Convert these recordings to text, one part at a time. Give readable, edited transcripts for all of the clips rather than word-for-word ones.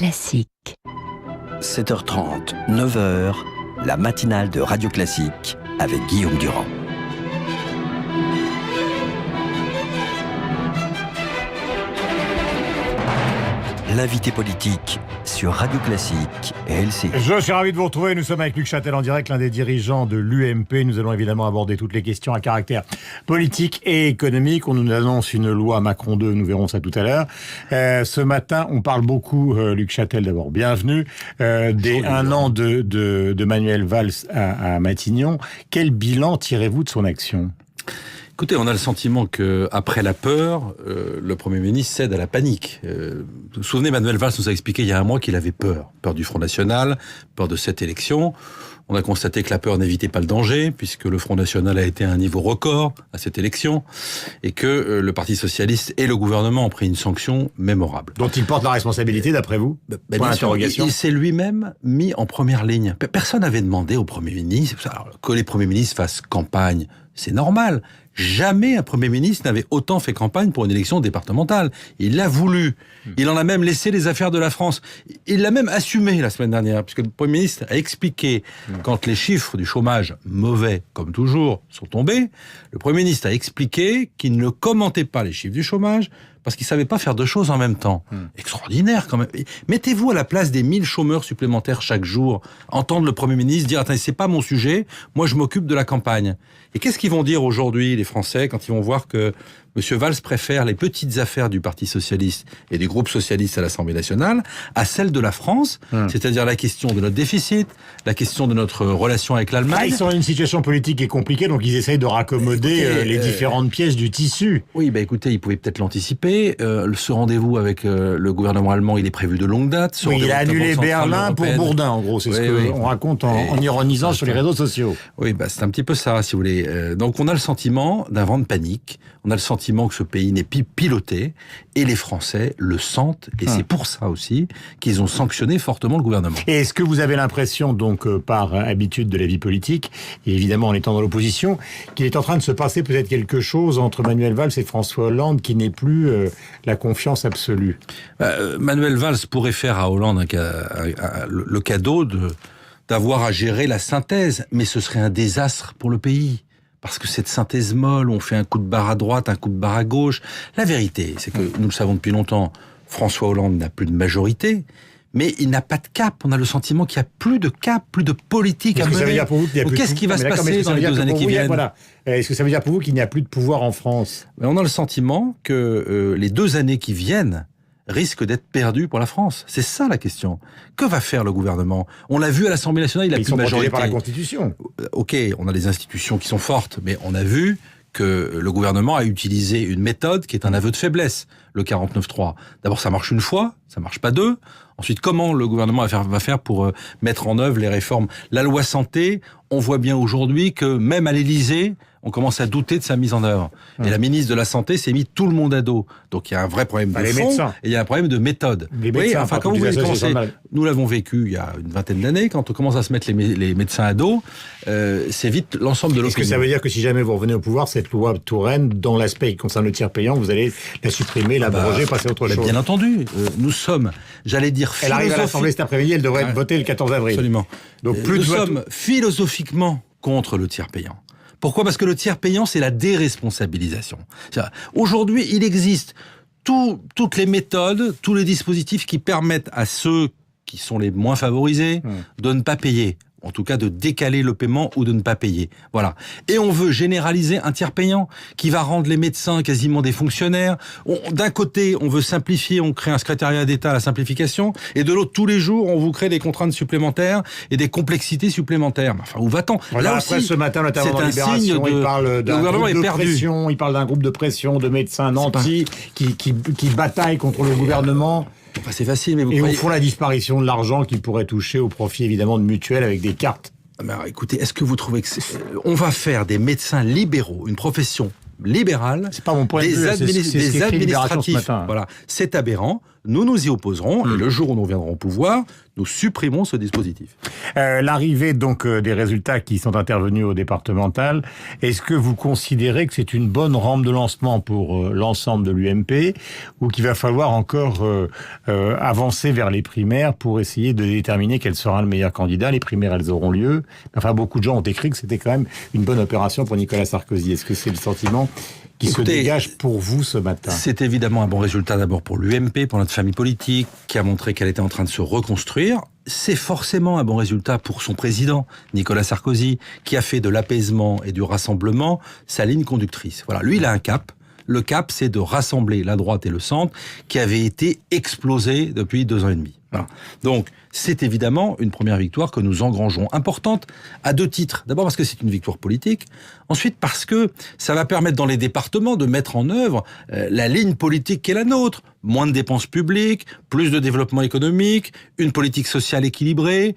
Classique. 7h30, 9h, la matinale de Radio Classique avec Guillaume Durand. L'invité politique sur Radio Classique et LCI. Je suis ravi de vous retrouver. Nous sommes avec Luc Châtel en direct, l'un des dirigeants de l'UMP. Nous allons évidemment aborder toutes les questions à caractère politique et économique. On nous annonce une loi Macron 2, nous verrons ça tout à l'heure. Ce matin, on parle beaucoup, Luc Châtel d'abord, bienvenue, des 1 an de Manuel Valls à Matignon. Quel bilan tirez-vous de son action ? Écoutez, on a le sentiment que après la peur, le Premier ministre cède à la panique. Vous vous souvenez, Manuel Valls nous a expliqué il y a un mois qu'il avait peur. Peur du Front National, peur de cette élection. On a constaté que la peur n'évitait pas le danger, puisque le Front National a été à un niveau record à cette élection, et que le Parti Socialiste et le gouvernement ont pris une sanction mémorable. Dont il porte la responsabilité, d'après vous ? Bien sûr, il s'est lui-même mis en première ligne. Personne n'avait demandé au Premier ministre, alors, que les Premiers ministres fassent campagne, c'est normal. Jamais un Premier ministre n'avait autant fait campagne pour une élection départementale. Il l'a voulu. Il en a même laissé les affaires de la France. Il l'a même assumé la semaine dernière, puisque le Premier ministre a expliqué, quand les chiffres du chômage, mauvais comme toujours, sont tombés, le Premier ministre a expliqué qu'il ne commentait pas les chiffres du chômage, parce qu'il savait pas faire deux choses en même temps. Extraordinaire, quand même. Mettez-vous à la place des 1000 chômeurs supplémentaires chaque jour, entendre le Premier ministre dire « Attends, c'est pas mon sujet, moi je m'occupe de la campagne ». Et qu'est-ce qu'ils vont dire aujourd'hui, les Français, quand ils vont voir que M. Valls préfère les petites affaires du Parti Socialiste et du groupe socialiste à l'Assemblée nationale à celles de la France, c'est-à-dire la question de notre déficit, la question de notre relation avec l'Allemagne. Ils sont dans une situation politique qui est compliquée, donc ils essayent de raccommoder les différentes pièces du tissu. Oui, écoutez, ils pouvaient peut-être l'anticiper. Ce rendez-vous avec le gouvernement allemand, il est prévu de longue date. Oui, il a annulé Berlin pour Bourdin, en gros. C'est ce qu'on raconte en ironisant sur les réseaux sociaux. Oui, c'est un petit peu ça, si vous voulez. Donc on a le sentiment d'un vent de panique. On a le sentiment que ce pays n'est plus piloté, et les Français le sentent, et c'est pour ça aussi qu'ils ont sanctionné fortement le gouvernement. Et est-ce que vous avez l'impression, donc, par habitude de la vie politique, et évidemment en étant dans l'opposition, qu'il est en train de se passer peut-être quelque chose entre Manuel Valls et François Hollande qui n'est plus la confiance absolue ? Manuel Valls pourrait faire à Hollande le cadeau d'avoir à gérer la synthèse, mais ce serait un désastre pour le pays. Parce que cette synthèse molle, on fait un coup de barre à droite, un coup de barre à gauche. La vérité, c'est que, nous le savons depuis longtemps, François Hollande n'a plus de majorité, mais il n'a pas de cap. On a le sentiment qu'il n'y a plus de cap, plus de politique à mener. Ça veut dire pour vous qu'est-ce qui va se passer dans les 2 années qui viennent ? Est-ce que ça veut dire pour vous qu'il n'y a plus de pouvoir en France ? On a le sentiment que les 2 années qui viennent risque d'être perdu pour la France. C'est ça la question. Que va faire le gouvernement ? On l'a vu à l'Assemblée nationale, il a plus de majorité. Ils sont protégés par la Constitution. Ok, on a des institutions qui sont fortes, mais on a vu que le gouvernement a utilisé une méthode qui est un aveu de faiblesse, le 49.3. D'abord, ça marche une fois, ça marche pas 2. Ensuite, comment le gouvernement va faire pour mettre en œuvre les réformes ? La loi santé, on voit bien aujourd'hui que même à l'Élysée, on commence à douter de sa mise en œuvre. Et la ministre de la Santé s'est mis tout le monde à dos. Donc il y a un vrai problème de fond, et il y a un problème de méthode. Les médecins, quand vous voulez commencer, nous l'avons vécu il y a une vingtaine d'années, quand on commence à se mettre les médecins à dos, c'est vite l'ensemble de l'opinion. Est-ce que ça veut dire que si jamais vous revenez au pouvoir, cette loi Touraine, dans l'aspect qui concerne le tiers payant, vous allez la supprimer, l'abroger, passer à autre chose ? Bien entendu. Nous sommes, j'allais dire, Elle arrive à l'Assemblée cet après-midi, elle devrait être votée le 14 avril. Absolument. Donc nous sommes philosophiquement contre le tiers payant. Pourquoi ? Parce que le tiers payant, c'est la déresponsabilisation. Aujourd'hui, il existe toutes les méthodes, tous les dispositifs qui permettent à ceux qui sont les moins favorisés de ne pas payer. En tout cas, de décaler le paiement ou de ne pas payer. Voilà. Et on veut généraliser un tiers payant qui va rendre les médecins quasiment des fonctionnaires. D'un côté, on veut simplifier, on crée un secrétariat d'État à la simplification, et de l'autre, tous les jours, on vous crée des contraintes supplémentaires et des complexités supplémentaires. Enfin, où va-t-on ? Là aussi, ce matin, notamment dans Libération, il parle d'un groupe de pression, il parle d'un groupe de pression de médecins nantis qui bataillent contre le gouvernement. C'est facile, mais au fond, la disparition de l'argent qui pourrait toucher au profit, évidemment, de mutuelles avec des cartes. Alors, écoutez, est-ce que vous trouvez que on va faire des médecins libéraux, une profession libérale, c'est pas mon point de vue, des administratifs, voilà, c'est aberrant. nous nous y opposerons, et le jour où nous reviendrons au pouvoir, nous supprimerons ce dispositif. L'arrivée donc des résultats qui sont intervenus au départemental, est-ce que vous considérez que c'est une bonne rampe de lancement pour l'ensemble de l'UMP, ou qu'il va falloir encore avancer vers les primaires pour essayer de déterminer quel sera le meilleur candidat? Les primaires, elles auront lieu. Enfin, beaucoup de gens ont écrit que c'était quand même une bonne opération pour Nicolas Sarkozy. Est-ce que c'est le sentiment qui se dégage pour vous ce matin? C'est évidemment un bon résultat d'abord pour l'UMP, pour notre famille politique, qui a montré qu'elle était en train de se reconstruire. C'est forcément un bon résultat pour son président, Nicolas Sarkozy, qui a fait de l'apaisement et du rassemblement sa ligne conductrice. Voilà, lui, il a un cap. Le cap, c'est de rassembler la droite et le centre, qui avait été explosé depuis 2 ans et demi. Voilà. Donc, c'est évidemment une première victoire que nous engrangeons, importante à 2 titres. D'abord parce que c'est une victoire politique, ensuite parce que ça va permettre dans les départements de mettre en œuvre la ligne politique qui est la nôtre. Moins de dépenses publiques, plus de développement économique, une politique sociale équilibrée.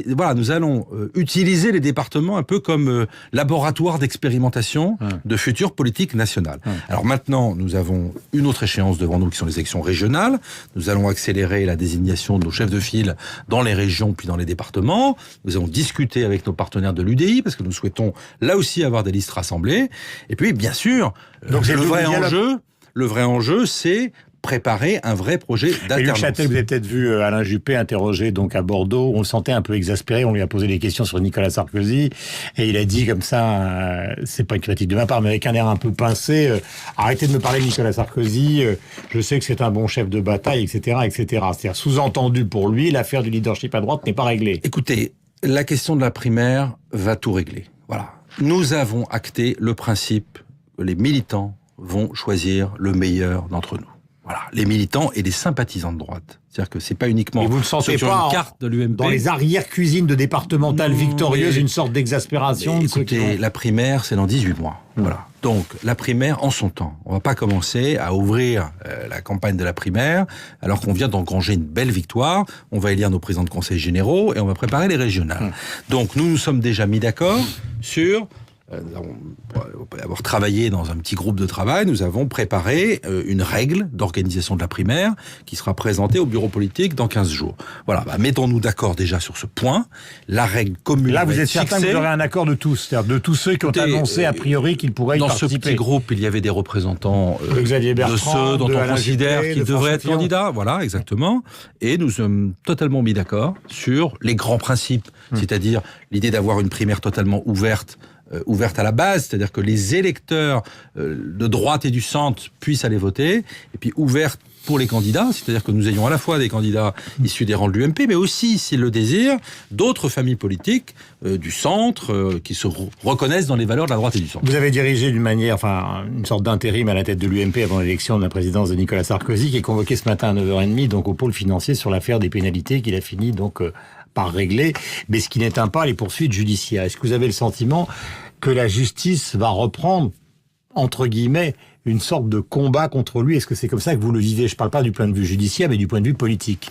Voilà, nous allons utiliser les départements un peu comme laboratoire d'expérimentation de futures politiques nationales. Alors maintenant, nous avons une autre échéance devant nous qui sont les élections régionales. Nous allons accélérer la désignation de nos chefs de file dans les régions puis dans les départements. Nous allons discuter avec nos partenaires de l'UDI parce que nous souhaitons là aussi avoir des listes rassemblées. Et puis, bien sûr, donc, le vrai enjeu, c'est préparer un vrai projet d'alternance. Luc Châtel, vous avez peut-être vu Alain Juppé interrogé donc à Bordeaux. On le sentait un peu exaspéré. On lui a posé des questions sur Nicolas Sarkozy et il a dit comme ça, c'est pas une critique de ma part, mais avec un air un peu pincé, arrêtez de me parler de Nicolas Sarkozy. Je sais que c'est un bon chef de bataille, etc., etc. C'est-à-dire sous-entendu pour lui, l'affaire du leadership à droite n'est pas réglée. Écoutez, la question de la primaire va tout régler. Voilà. Nous avons acté le principe que les militants vont choisir le meilleur d'entre nous. Voilà, les militants et les sympathisants de droite. C'est-à-dire que c'est pas uniquement et vous ne sentez sur pas une carte de l'UMP. Dans les arrière-cuisines de départementales victorieuses, une sorte d'exaspération. Écoutez, la primaire, c'est dans 18 mois. Voilà. Donc, la primaire en son temps. On va pas commencer à ouvrir la campagne de la primaire alors qu'on vient d'engranger une belle victoire. On va élire nos présidents de conseils généraux et on va préparer les régionales. Donc, nous nous sommes déjà mis d'accord sur... avoir travaillé dans un petit groupe de travail, nous avons préparé une règle d'organisation de la primaire qui sera présentée au bureau politique dans 15 jours. Voilà, mettons-nous d'accord déjà sur ce point. La règle commune. Là, vous êtes certain que vous aurez un accord de tous, c'est-à-dire de tous ceux qui ont annoncé a priori qu'ils pourraient y participer. Dans ce petit groupe, il y avait des représentants de ceux dont on considère qu'ils devraient être candidats. Voilà, exactement. Et nous sommes totalement mis d'accord sur les grands principes, c'est-à-dire l'idée d'avoir une primaire totalement ouverte à la base, c'est-à-dire que les électeurs de droite et du centre puissent aller voter, et puis ouverte pour les candidats, c'est-à-dire que nous ayons à la fois des candidats issus des rangs de l'UMP, mais aussi, s'ils le désirent, d'autres familles politiques du centre qui se reconnaissent dans les valeurs de la droite et du centre. Vous avez dirigé d'une manière, une sorte d'intérim à la tête de l'UMP avant l'élection de la présidence de Nicolas Sarkozy, qui est convoqué ce matin à 9h30, donc au pôle financier sur l'affaire des pénalités qu'il a fini donc par régler, mais ce qui n'éteint pas les poursuites judiciaires. Est-ce que vous avez le sentiment que la justice va reprendre, entre guillemets, une sorte de combat contre lui? Est-ce que c'est comme ça que vous le vivez? Je ne parle pas du point de vue judiciaire, mais du point de vue politique.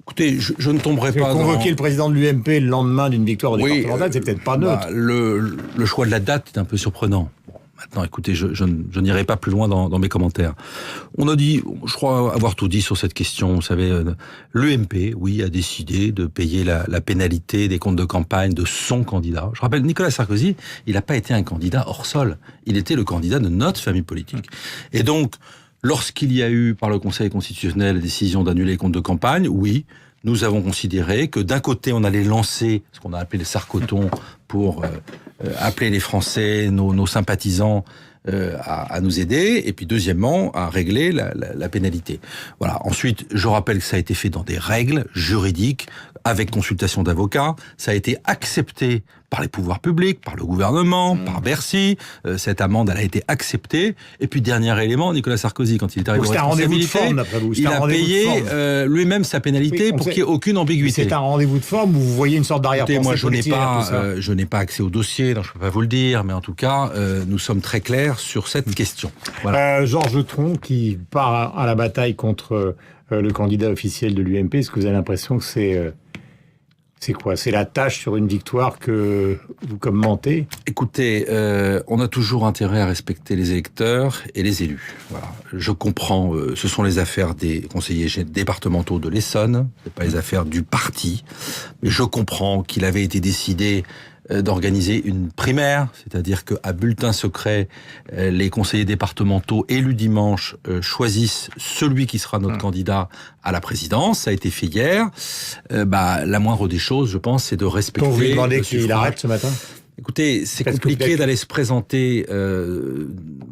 Écoutez, je ne tomberai pas convoquer le président de l'UMP le lendemain d'une victoire au départemental, c'est peut-être pas neutre. Le choix de la date est un peu surprenant. Maintenant, écoutez, je n'irai pas plus loin dans mes commentaires. On a dit, je crois avoir tout dit sur cette question. Vous savez, l'UMP, oui, a décidé de payer la pénalité des comptes de campagne de son candidat. Je rappelle, Nicolas Sarkozy, il n'a pas été un candidat hors sol. Il était le candidat de notre famille politique. Et donc, lorsqu'il y a eu, par le Conseil constitutionnel, la décision d'annuler les comptes de campagne, oui, nous avons considéré que d'un côté, on allait lancer ce qu'on a appelé le sarcoton pour appeler les Français, nos sympathisants, à nous aider, et puis deuxièmement, à régler la pénalité. Voilà. Ensuite, je rappelle que ça a été fait dans des règles juridiques, avec consultation d'avocats. Ça a été accepté par les pouvoirs publics, par le gouvernement, par Bercy. Cette amende, elle a été acceptée. Et puis, dernier élément, Nicolas Sarkozy, quand il est arrivé aux responsabilités, il a payé lui-même sa pénalité pour qu'il n'y ait aucune ambiguïté. C'est un rendez-vous de forme où vous voyez une sorte d'arrière-pensée politique. Moi, je n'ai pas accès au dossier, donc je ne peux pas vous le dire, mais en tout cas, nous sommes très clairs sur cette question. Voilà. Georges Tron, qui part à la bataille contre le candidat officiel de l'UMP, est-ce que vous avez l'impression que c'est C'est quoi? C'est la tâche sur une victoire que vous commentez? Écoutez, on a toujours intérêt à respecter les électeurs et les élus. Voilà. Je comprends, ce sont les affaires des conseillers départementaux de l'Essonne, c'est pas les affaires du parti, mais je comprends qu'il avait été décidé d'organiser une primaire, c'est-à-dire qu'à bulletin secret, les conseillers départementaux élus dimanche choisissent celui qui sera notre candidat à la présidence. Ça a été fait hier. La moindre des choses, je pense, c'est de respecter. Quand vous lui demandez qu'il arrête ce matin? Écoutez, c'est compliqué d'aller se présenter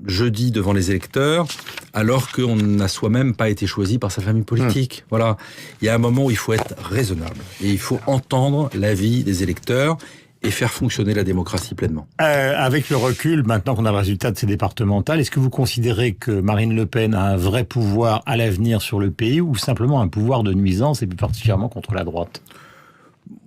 jeudi devant les électeurs alors qu'on n'a soi-même pas été choisi par sa famille politique. Voilà. Il y a un moment où il faut être raisonnable et il faut entendre l'avis des électeurs et faire fonctionner la démocratie pleinement. Avec le recul, maintenant qu'on a le résultat de ces départementales, est-ce que vous considérez que Marine Le Pen a un vrai pouvoir à l'avenir sur le pays ou simplement un pouvoir de nuisance et plus particulièrement contre la droite?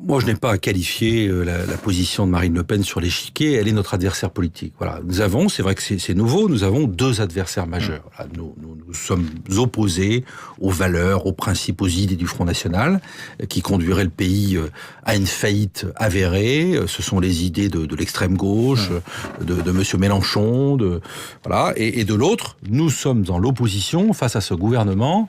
Moi, je n'ai pas à qualifier la position de Marine Le Pen sur l'échiquier. Elle est notre adversaire politique. Voilà. Nous avons, c'est vrai que c'est nouveau, nous avons deux adversaires majeurs. Voilà. Nous sommes opposés aux valeurs, aux principes, aux idées du Front National, qui conduiraient le pays à une faillite avérée. Ce sont les idées de l'extrême gauche, de Monsieur Mélenchon, voilà. Et de l'autre, nous sommes dans l'opposition face à ce gouvernement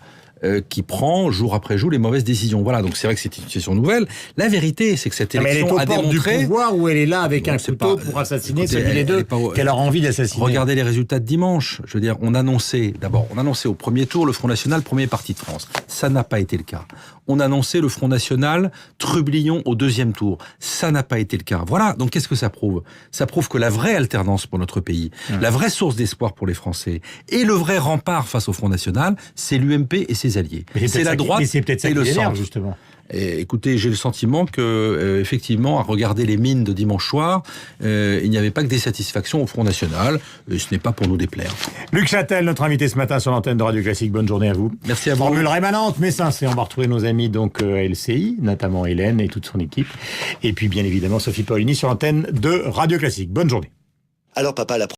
qui prend jour après jour les mauvaises décisions. Voilà, donc c'est vrai que c'est une situation nouvelle. La vérité, c'est que cette élection a démontré... Elle est aux portes du pouvoir ou elle est là avec un couteau pour assassiner celui des deux qu'elle a envie d'assassiner? Regardez les résultats de dimanche. Je veux dire, on annonçait au premier tour le Front National, premier parti de France. Ça n'a pas été le cas. On annonçait le Front National, trublion au deuxième tour. Ça n'a pas été le cas. Voilà, donc qu'est-ce que ça prouve? Ça prouve que la vraie alternance pour notre pays, la vraie source d'espoir pour les Français, et le vrai rempart face au Front National, c'est l'UMP et ses alliés. C'est la droite et le centre, justement. Et écoutez, j'ai le sentiment que, effectivement, à regarder les mines de dimanche soir, il n'y avait pas que des satisfactions au Front National, et ce n'est pas pour nous déplaire. Luc Châtel, notre invité ce matin sur l'antenne de Radio Classique. Bonne journée à vous. Merci à vous. Formule rémanente, mais sincère. On va retrouver nos amis donc à LCI, notamment Hélène et toute son équipe. Et puis, bien évidemment, Sophie Paolini sur l'antenne de Radio Classique. Bonne journée. Alors, papa,